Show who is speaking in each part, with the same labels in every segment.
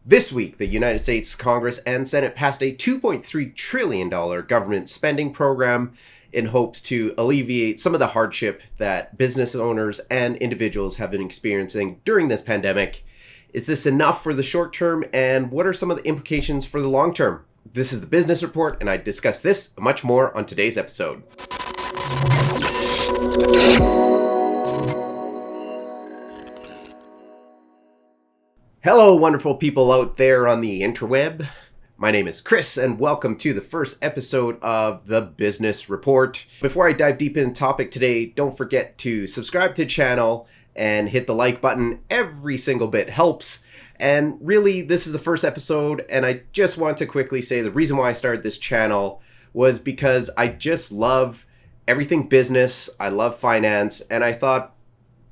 Speaker 1: This week, the United States Congress and Senate passed a $2.3 trillion government spending program in hopes to alleviate some of the hardship that business owners and individuals have been experiencing during this pandemic. Is this enough for the short term, and what are some of the implications for the long term? This is the Business Report, and I discuss this and much more on today's episode. Hello, wonderful people out there on the interweb. My name is Chris, and welcome to the first episode of the Business Report. Before I dive deep into the topic today, don't forget to subscribe to the channel and hit the like button. Every single bit helps. And really, this is the first episode, and I just want to quickly say the reason why I started this channel was because I just love everything business. I love finance, and I thought,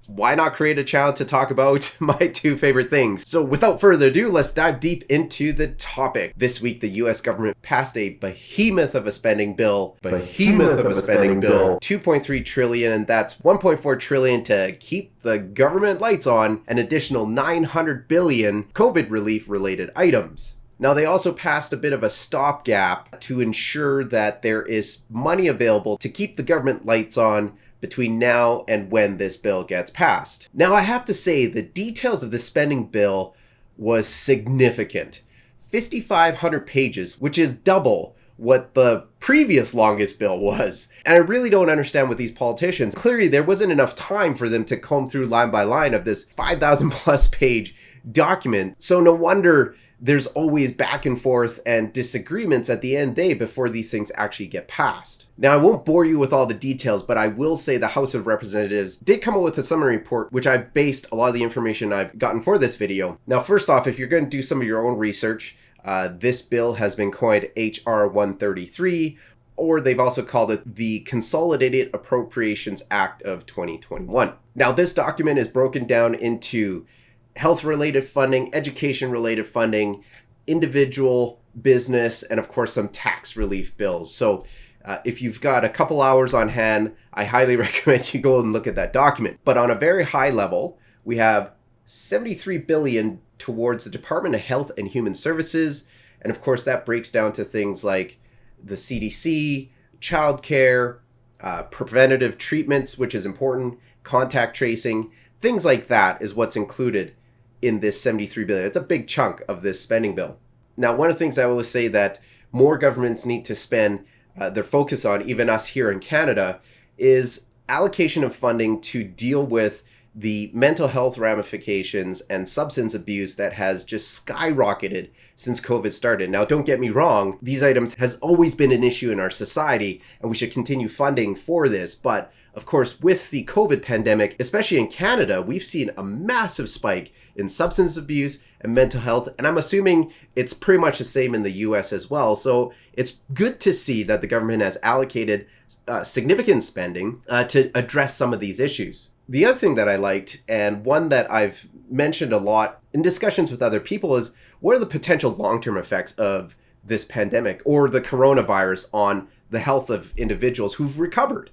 Speaker 1: why not create a channel to talk about my two favorite things? So without further ado, let's dive deep into the topic. This week, the US government passed a behemoth of a spending bill. 2.3 trillion, and that's 1.4 trillion to keep the government lights on, an additional 900 billion COVID relief related items. Now, they also passed a bit of a stopgap to ensure that there is money available to keep the government lights on between now and when this bill gets passed. Now, I have to say the details of the spending bill was significant. 5,500 pages, which is double what the previous longest bill was. And I really don't understand with these politicians. Clearly, there wasn't enough time for them to comb through line by line of this 5,000 plus page document. So no wonder there's always back and forth and disagreements at the end of the day before these things actually get passed. Now, I won't bore you with all the details, but I will say the House of Representatives did come up with a summary report, which I've based a lot of the information I've gotten for this video. Now, first off, if you're going to do some of your own research, this bill has been coined HR 133, or they've also called it the Consolidated Appropriations Act of 2021. Now, this document is broken down into health-related funding, education-related funding, individual, business, and of course some tax relief bills. So if you've got a couple hours on hand, I highly recommend you go and look at that document. But on a very high level, we have $73 billion towards the Department of Health and Human Services. And of course, that breaks down to things like the CDC, childcare, preventative treatments, which is important, contact tracing, things like that is what's included in this $73 billion. It's a big chunk of this spending bill. Now, one of the things I always say that more governments need to spend their focus on, even us here in Canada, is allocation of funding to deal with the mental health ramifications and substance abuse that has just skyrocketed since COVID started. Now, don't get me wrong, these items has always been an issue in our society, and we should continue funding for this. But of course, with the COVID pandemic, especially in Canada, we've seen a massive spike in substance abuse and mental health, and I'm assuming it's pretty much the same in the US as well. So it's good to see that the government has allocated significant spending to address some of these issues. The other thing that I liked, and one that I've mentioned a lot in discussions with other people, is what are the potential long-term effects of this pandemic or the coronavirus on the health of individuals who've recovered?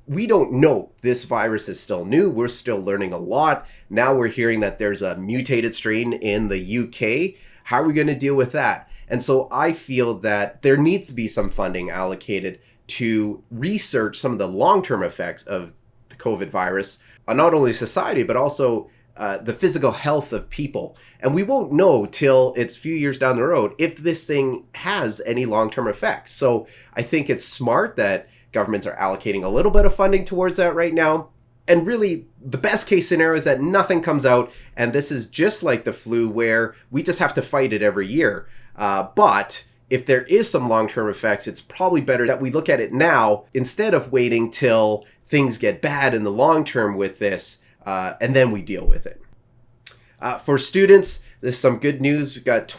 Speaker 1: We don't know. This virus is still new. We're still learning a lot. Now we're hearing that there's a mutated strain in the UK. How are we going to deal with that? And so I feel that there needs to be some funding allocated to research some of the long-term effects of the COVID virus on not only society, but also the physical health of people. And we won't know till it's a few years down the road if this thing has any long-term effects. So I think it's smart that governments are allocating a little bit of funding towards that right now. And really, the best case scenario is that nothing comes out, and this is just like the flu where we just have to fight it every year. But if there is some long-term effects, it's probably better that we look at it now instead of waiting till things get bad in the long term with this, and then we deal with it. For students, there's some good news. We've got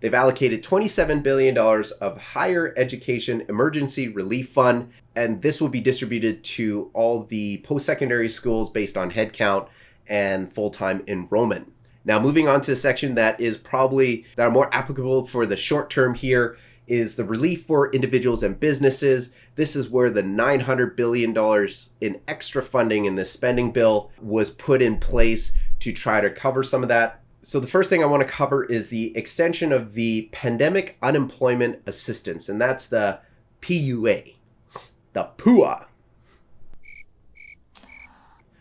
Speaker 1: they've allocated $27 billion of higher education emergency relief fund, and this will be distributed to all the post-secondary schools based on headcount and full-time enrollment. Now, moving on to the section that are more applicable for the short term here is the relief for individuals and businesses. This is where the $900 billion in extra funding in the spending bill was put in place to try to cover some of that. So the first thing I want to cover is the extension of the Pandemic Unemployment Assistance, and that's the PUA, the PUA.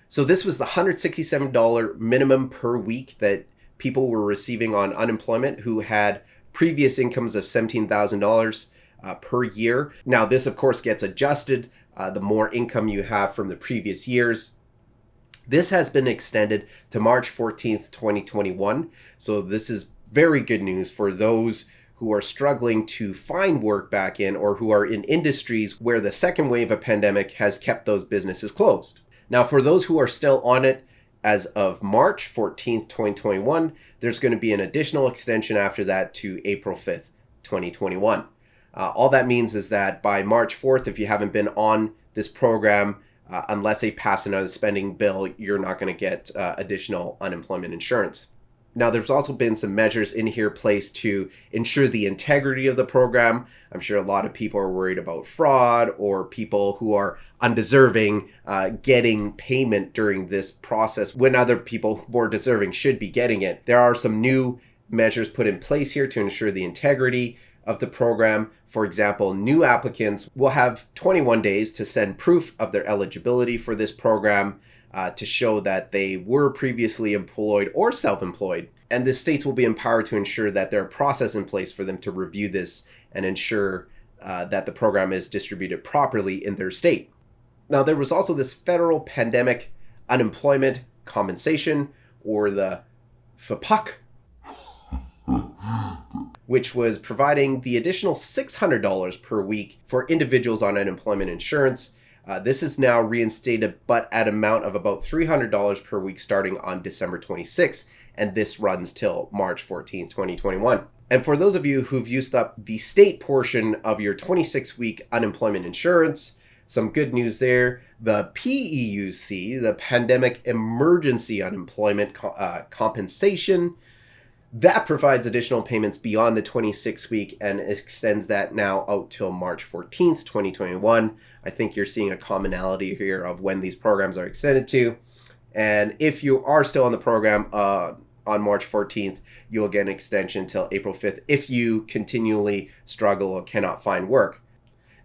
Speaker 1: So this was the $167 minimum per week that people were receiving on unemployment who had previous incomes of $17,000 per year. Now this of course gets adjusted the more income you have from the previous years. This has been extended to March 14th, 2021. So this is very good news for those who are struggling to find work back in, or who are in industries where the second wave of pandemic has kept those businesses closed. Now, for those who are still on it as of March 14th, 2021, there's going to be an additional extension after that to April 5th, 2021. All that means is that by March 4th, if you haven't been on this program, unless they pass another spending bill, you're not going to get additional unemployment insurance. Now, there's also been some measures in here placed to ensure the integrity of the program. I'm sure a lot of people are worried about fraud or people who are undeserving getting payment during this process when other people more deserving should be getting it. There are some new measures put in place here to ensure the integrity of the program. For example, new applicants will have 21 days to send proof of their eligibility for this program to show that they were previously employed or self-employed. And the states will be empowered to ensure that there are processes in place for them to review this and ensure that the program is distributed properly in their state. Now, there was also this federal pandemic unemployment compensation, or the PAYCHECK, which was providing the additional $600 per week for individuals on unemployment insurance. This is now reinstated, but at an amount of about $300 per week starting on December 26th, and this runs till March 14th, 2021. And for those of you who've used up the state portion of your 26-week unemployment insurance, some good news there. The PEUC, the Pandemic Emergency Unemployment Compensation, that provides additional payments beyond the 26-week and extends that now out till March 14th, 2021. I think you're seeing a commonality here of when these programs are extended to. And if you are still on the program on March 14th, you'll get an extension till April 5th if you continually struggle or cannot find work.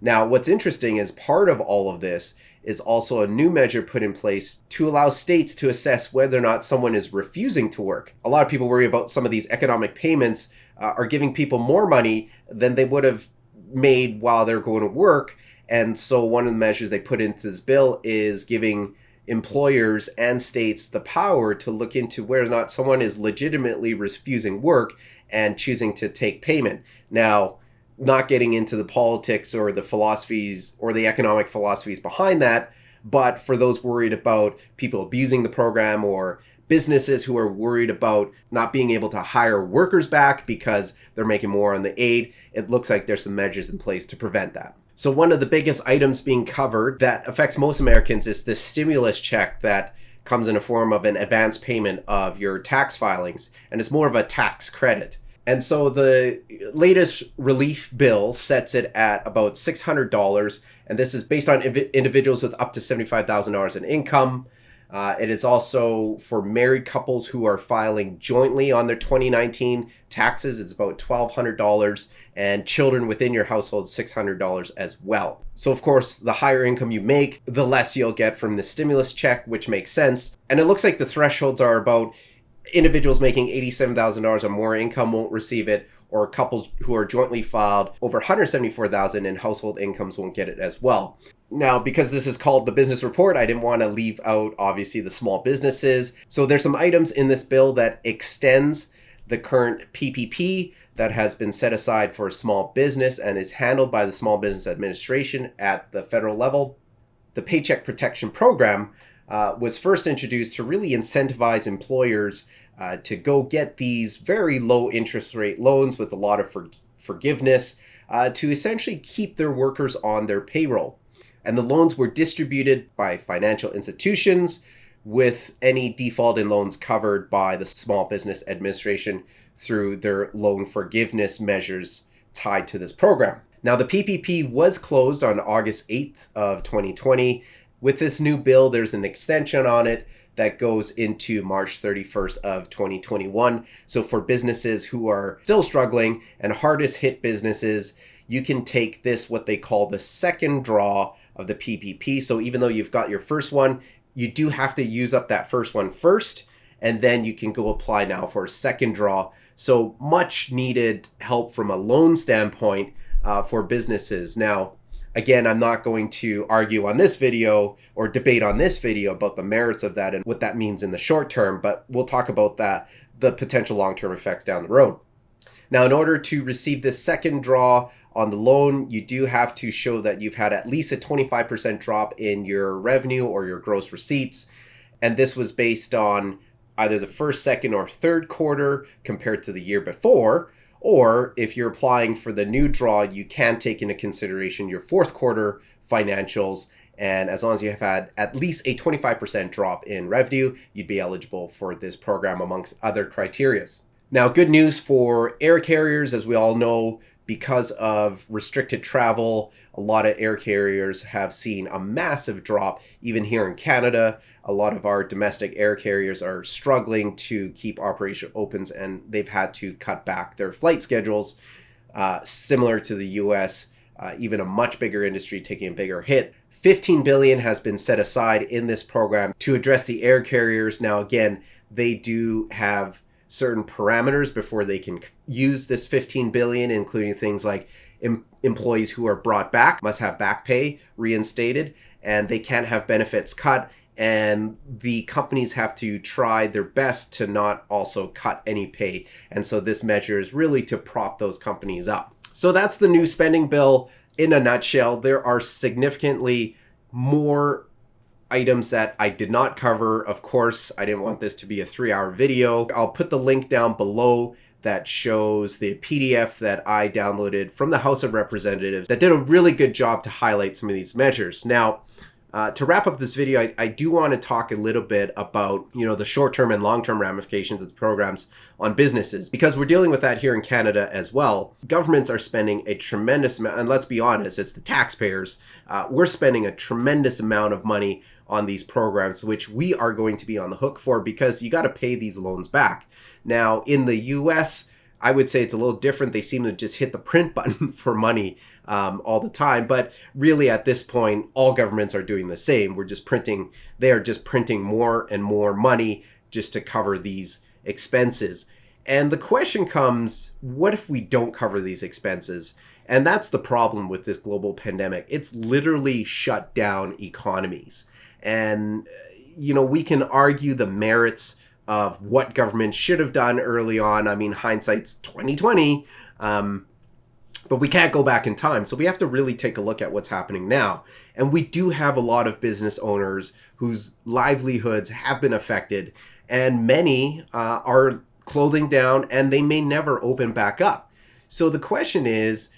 Speaker 1: Now, what's interesting is part of all of this is also a new measure put in place to allow states to assess whether or not someone is refusing to work. A lot of people worry about some of these economic payments are giving people more money than they would have made while they're going to work. And so one of the measures they put into this bill is giving employers and states the power to look into whether or not someone is legitimately refusing work and choosing to take payment. Now, not getting into the politics or the philosophies or the economic philosophies behind that, but for those worried about people abusing the program or businesses who are worried about not being able to hire workers back because they're making more on the aid, it looks like there's some measures in place to prevent that. So one of the biggest items being covered that affects most Americans is the stimulus check that comes in a form of an advance payment of your tax filings, and it's more of a tax credit. And so the latest relief bill sets it at about $600, and this is based on individuals with up to $75,000 in income. It is also for married couples who are filing jointly on their 2019 taxes. It's about $1,200, and children within your household, $600 as well. So of course, the higher income you make, the less you'll get from the stimulus check, which makes sense. And it looks like the thresholds are about individuals making $87,000 or more income won't receive it, or couples who are jointly filed over $174,000 in household incomes won't get it as well. Now, because this is called the business report, I didn't want to leave out, obviously, the small businesses. So there's some items in this bill that extends the current PPP that has been set aside for a small business and is handled by the Small Business Administration at the federal level. The Paycheck Protection Program was first introduced to really incentivize employers to go get these very low interest rate loans with a lot of forgiveness to essentially keep their workers on their payroll. And the loans were distributed by financial institutions, with any default in loans covered by the Small Business Administration through their loan forgiveness measures tied to this program. Now, the PPP was closed on August 8th of 2020. With this new bill, there's an extension on it that goes into March 31st of 2021. So for businesses who are still struggling and hardest hit businesses, you can take this, what they call the second draw of the PPP. So even though you've got your first one, you do have to use up that first one first, and then you can go apply now for a second draw. So much needed help from a loan standpoint for businesses. Now, again, I'm not going to argue on this video or debate on this video about the merits of that and what that means in the short term, but we'll talk about that, the potential long-term effects down the road. Now, in order to receive this second draw on the loan, you do have to show that you've had at least a 25% drop in your revenue or your gross receipts. And this was based on either the first, second, or third quarter compared to the year before. Or if you're applying for the new draw, you can take into consideration your fourth quarter financials. And as long as you have had at least a 25% drop in revenue, you'd be eligible for this program amongst other criteria. Now, good news for air carriers, as we all know, because of restricted travel, a lot of air carriers have seen a massive drop. Even here in Canada, a lot of our domestic air carriers are struggling to keep operation opens, and they've had to cut back their flight schedules. Similar to the US, even a much bigger industry taking a bigger hit. $15 billion has been set aside in this program to address the air carriers. Now, again, they do have certain parameters before they can use this $15 billion, including things like employees who are brought back must have back pay reinstated, and they can't have benefits cut. And the companies have to try their best to not also cut any pay. And so this measure is really to prop those companies up. So that's the new spending bill in a nutshell. There are significantly more items that I did not cover. Of course, I didn't want this to be a 3-hour video. I'll put the link down below that shows the PDF that I downloaded from the House of Representatives that did a really good job to highlight some of these measures. Now, to wrap up this video, I do want to talk a little bit about, the short-term and long-term ramifications of the programs on businesses, because we're dealing with that here in Canada as well. Governments are spending a tremendous amount, and let's be honest, it's the taxpayers. We're spending a tremendous amount of money on these programs, which we are going to be on the hook for because you got to pay these loans back. Now, in the US, I would say it's a little different. They seem to just hit the print button for money all the time. But really, at this point, all governments are doing the same. They are just printing more and more money just to cover these expenses. And the question comes, what if we don't cover these expenses? And that's the problem with this global pandemic. It's literally shut down economies. And, we can argue the merits of what government should have done early on. I mean, hindsight's 2020, but we can't go back in time. So we have to really take a look at what's happening now. And we do have a lot of business owners whose livelihoods have been affected, and many are closing down, and they may never open back up. So the question is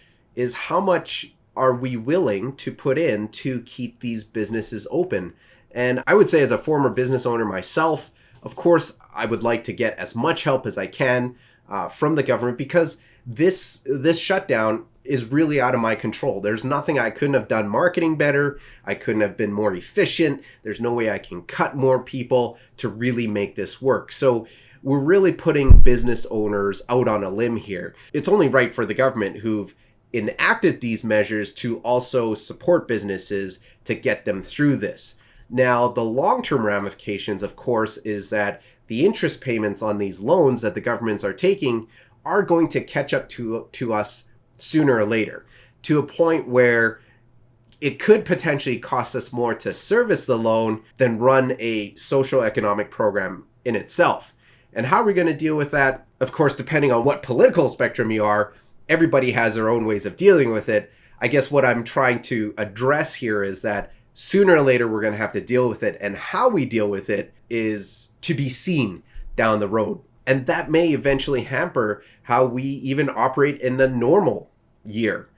Speaker 1: how much are we willing to put in to keep these businesses open? And I would say, as a former business owner myself, of course, I would like to get as much help as I can from the government, because this shutdown is really out of my control. There's nothing I couldn't have done marketing better. I couldn't have been more efficient. There's no way I can cut more people to really make this work. So we're really putting business owners out on a limb here. It's only right for the government, who've enacted these measures, to also support businesses to get them through this. Now, the long-term ramifications, of course, is that the interest payments on these loans that the governments are taking are going to catch up to us sooner or later, to a point where it could potentially cost us more to service the loan than run a social economic program in itself. And how are we going to deal with that? Of course, depending on what political spectrum you are, everybody has their own ways of dealing with it. I guess what I'm trying to address here is that sooner or later, we're going to have to deal with it. And how we deal with it is to be seen down the road. And that may eventually hamper how we even operate in the normal year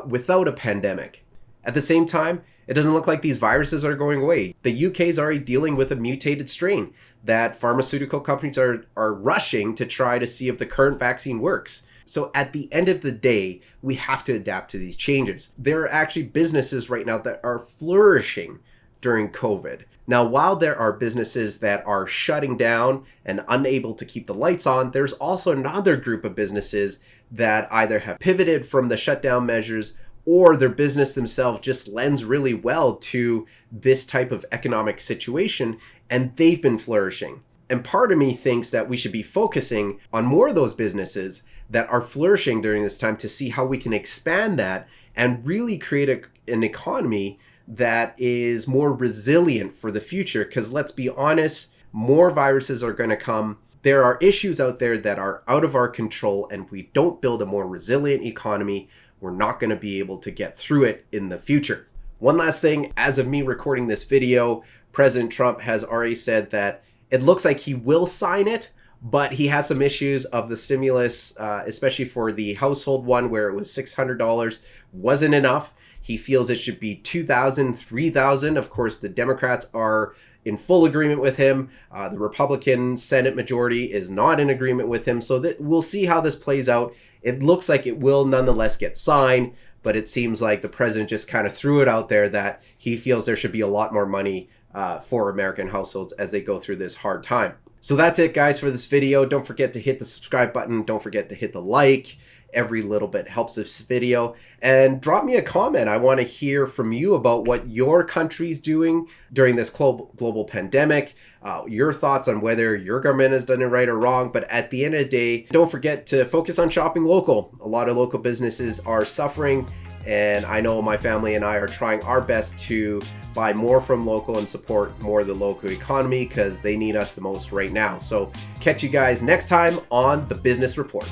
Speaker 1: without a pandemic. At the same time, it doesn't look like these viruses are going away. The UK is already dealing with a mutated strain that pharmaceutical companies are rushing to try to see if the current vaccine works. So at the end of the day, we have to adapt to these changes. There are actually businesses right now that are flourishing during COVID. Now, while there are businesses that are shutting down and unable to keep the lights on, there's also another group of businesses that either have pivoted from the shutdown measures or their business themselves just lends really well to this type of economic situation, and they've been flourishing. And part of me thinks that we should be focusing on more of those businesses that are flourishing during this time to see how we can expand that and really create an economy that is more resilient for the future. Because let's be honest, more viruses are going to come. There are issues out there that are out of our control, and if we don't build a more resilient economy, we're not going to be able to get through it in the future. One last thing, as of me recording this video, President Trump has already said that it looks like he will sign it, but he has some issues of the stimulus, especially for the household one where it was $600 wasn't enough. He feels it should be $2,000, $3,000. Of course, the Democrats are in full agreement with him. The Republican Senate majority is not in agreement with him. So we'll see how this plays out. It looks like it will nonetheless get signed, but it seems like the president just kind of threw it out there that he feels there should be a lot more money for American households as they go through this hard time. So that's it, guys, for this video. Don't forget to hit the subscribe button. Don't forget to hit the like. Every little bit helps this video. And drop me a comment. I want to hear from you about what your country's doing during this global pandemic. Your thoughts on whether your government has done it right or wrong. But at the end of the day, don't forget to focus on shopping local. A lot of local businesses are suffering. And I know my family and I are trying our best to buy more from local and support more of the local economy because they need us the most right now. So catch you guys next time on The Business Report.